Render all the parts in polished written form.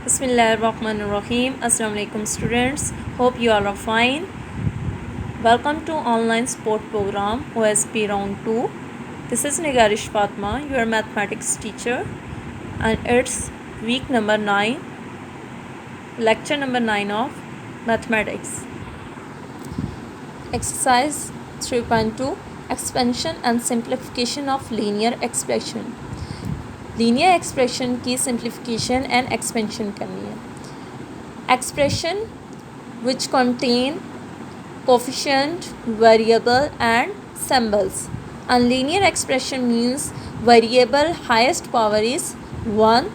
Bismillahirrahmanirrahim. Assalamu alaikum students. Hope you all are fine. Welcome to online sport program OSP round 2. This is Nigarish Fatma, your mathematics teacher, and it's week number 9, lecture number 9 of mathematics. Exercise 3.2 Expansion and simplification of linear expression. Linear expression की simplification and expansion करनी है. Expression which contain coefficient variable and symbols. And linear expression means variable highest power is 1.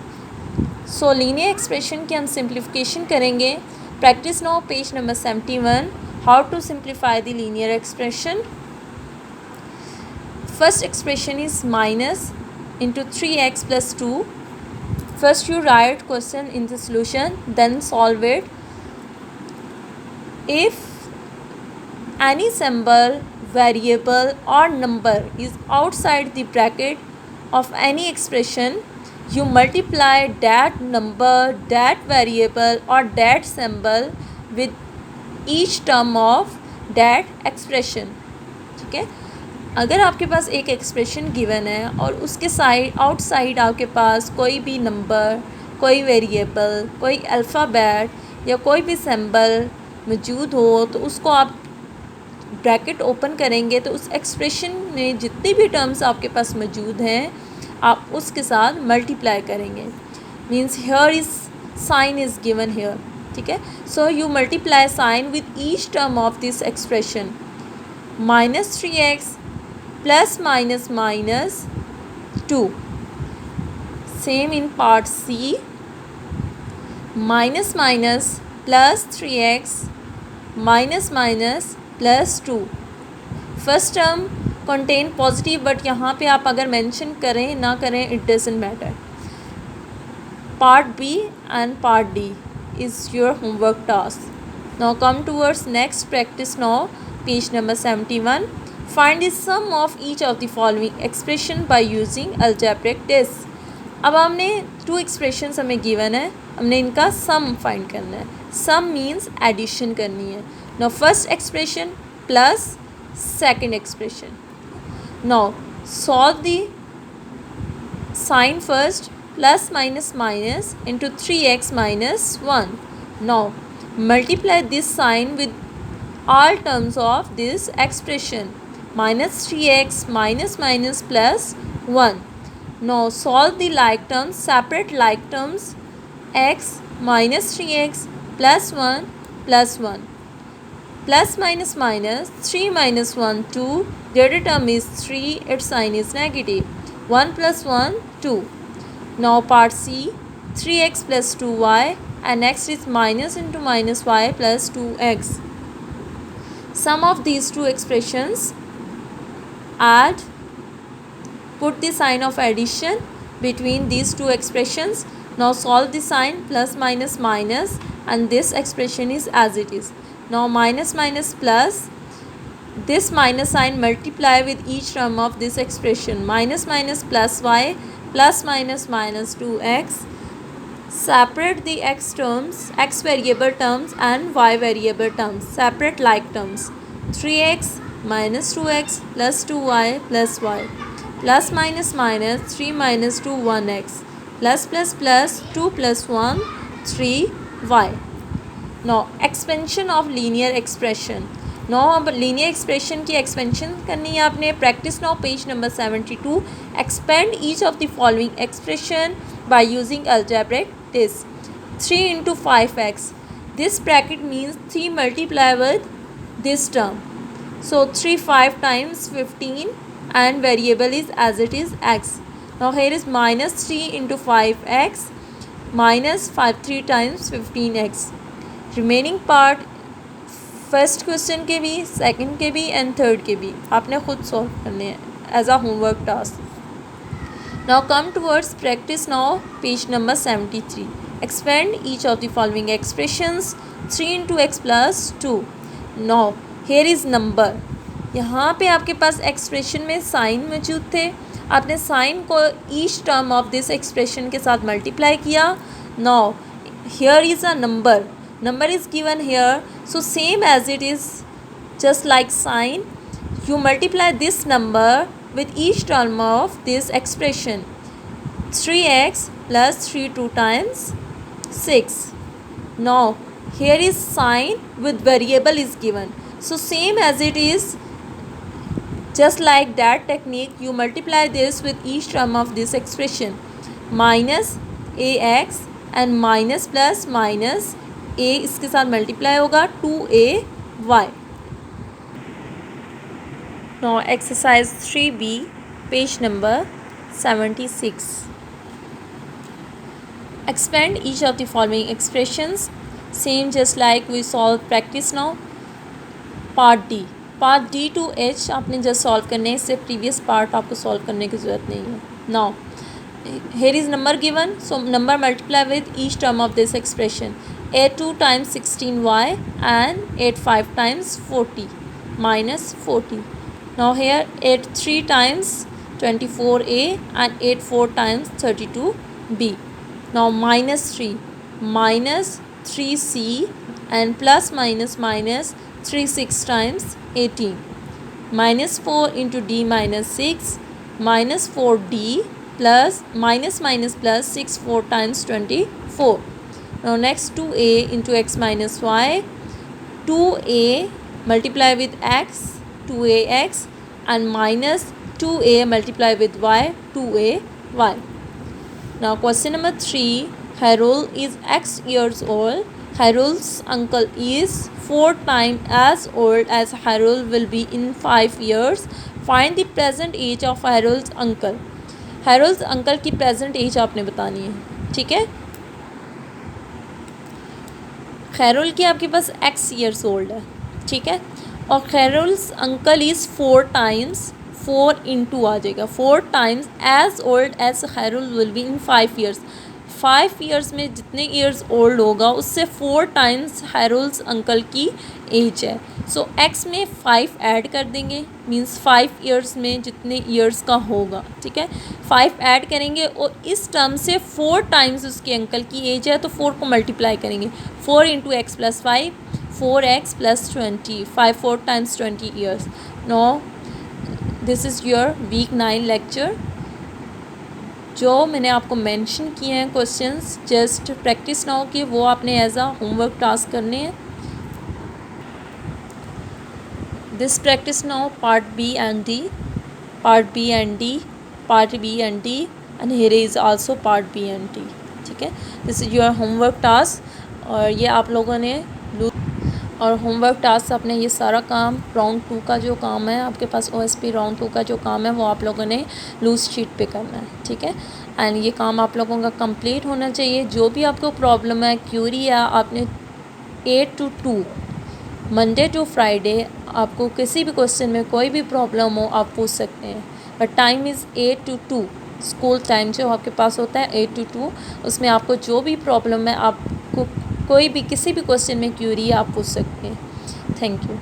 So linear expression की हम simplification करेंगे. Practice now page number 71. How to simplify the linear expression. First expression is minus into 3x plus 2. First you write question in the solution, then solve it. If any symbol, variable or number is outside the bracket of any expression, you multiply that number, that variable or that symbol with each term of that expression. ठीक है. अगर आपके पास एक expression given है और उसके outside आपके पास कोई भी नंबर, कोई वेरिएबल, कोई अल्फ़ाबेट या कोई भी सिंबल मौजूद हो, तो उसको आप ब्रैकेट ओपन करेंगे तो उस एक्सप्रेशन में जितनी भी टर्म्स आपके पास मौजूद हैं आप उसके साथ मल्टीप्लाई करेंगे. Means here is sign is given here. ठीक है. So you multiply sign with each term of this expression. -3x plus minus minus 2. Same in part C. Minus minus plus 3x minus minus plus 2. First term contain positive, but यहाँ पे आप अगर mention करें ना करें it doesn't matter. Part B and part D is your homework task. Now come towards next practice now. Page number 71. Find the sum of each of the following expression by using algebraic test. अब हमने 2 expressions हमें given है, हमने इनका sum find करना है. Sum means addition करनी है. Now first expression plus second expression. Now solve the sign first. Plus minus minus into 3x minus 1. Now multiply this sign with all terms of this expression. -3x minus minus plus 1. Now solve the like terms, separate like terms. X minus 3x plus 1 plus 1. Plus minus minus 3 minus 1 2. Greater term is 3, its sign is negative. 1 plus 1 2. Now part C. 3x plus 2y and next is minus into minus y plus 2x. Sum of these two expressions. Add, put the sign of addition between these two expressions. Now solve the sign plus minus minus and this expression is as it is. Now minus minus plus, this minus sign multiply with each term of this expression. Minus minus plus y plus minus minus 2x. Separate the x terms, x variable terms and y variable terms. Separate like terms. 3x minus 2x plus 2y plus y. Plus minus minus 3 minus 2 1x. Plus plus plus 2 plus 1 3y. Now expansion of linear expression. Now अब linear expression की expansion करनी है आपने. Practice now page number 72. Expand each of the following expression by using algebraic test. 3 into 5x. This bracket means 3 multiply with this term. So 3 5 times 15 and variable is as it is x. Now here is minus 3 into 5x minus 5 3 times 15x. Remaining part first question के भी, second के भी and third के भी आपने खुद solve करने हैं as a homework task. Now come towards practice now page number 73. Expand each of the following expressions. 3 into x plus 2. Now here is number. यहाँ पे आपके पास एक्सप्रेशन में साइन मौजूद थे, आपने साइन को each term of this expression के साथ मल्टीप्लाई किया. Now here is a number is given here, so same as it is, just like sign, you multiply this number with each term of this expression. 3x plus 3 2 times 6. Now here is sign with variable is given, so same as it is, just like that technique, you multiply this with each term of this expression. Minus A X and minus plus minus A इसके साथ multiply होगा 2ay. Now exercise 3b, page number 76. Expand each of the following expressions, same just like we solve practice now. Part D to H आपने just solve करने हैं, इससे previous part आपको solve करने की ज़रूरत नहीं है. Now here is number given, so number multiply with each term of this expression. 8 2 times 16y and 8 5 times 40 minus 40. Now here 8 3 times 24a and 8 4 times 32b. Now minus 3 minus 3c and plus minus minus 3 6 times 18. Minus 4 into d minus 6 minus 4d plus minus minus plus 6 4 times 24. Now next 2a into x minus y, 2a multiply with x 2ax and minus 2a multiply with y 2ay. Now question number 3, Harold is x years old. Harold's uncle is 4 times as old as Harold will be in 5 years. Find the present age of Harold's uncle. Harold's uncle की present age आपने बतानी है. ठीक है, Harold की आपके पास x years old है. ठीक है, और Harold's uncle is 4 times 4 into आ जाएगा 4 times as old as Harold will be in 5 years. 5 years में जितने ईयर्स ओल्ड होगा उससे 4 टाइम्स हैरोल्ड्स अंकल की एज है. सो x में 5 ऐड कर देंगे, मींस 5 ईयर्स में जितने ईयर्स का होगा. ठीक है, 5 ऐड करेंगे और इस टर्म से 4 टाइम्स उसके अंकल की एज है तो 4 को मल्टीप्लाई करेंगे. 4 into x plus 5 4x plus 20 5 4 times 20 years. No this is your week 9 lecture. जो मैंने आपको मेंशन किए हैं क्वेश्चंस, जस्ट प्रैक्टिस ना हो कि वो आपने एज अ होमवर्क टास्क करने हैं. This practice now part B and D, part B and D, part B and D and here is also part B and D. ठीक है, this is your homework task. और ये आप लोगों ने और होमवर्क टास्क अपने ये सारा काम राउंड 2 का जो काम है आपके पास OSP राउंड 2 का जो काम है वो आप लोगों ने लूज शीट पे करना है. ठीक है, एंड ये काम आप लोगों का कंप्लीट होना चाहिए. जो भी आपको प्रॉब्लम है, क्यूरी है, आपने 8 to 2 मंडे टू फ्राइडे आपको किसी भी क्वेश्चन में कोई भी प्रॉब्लम हो आप पूछ सकते हैं. But time is 8 to 2, school time जो आपके पास होता है 8 to 2, उसमें आपको जो भी प्रॉब्लम है, आपको कोई भी किसी भी क्वेश्चन में क्यूरी आप पूछ सकते हैं. Thank you.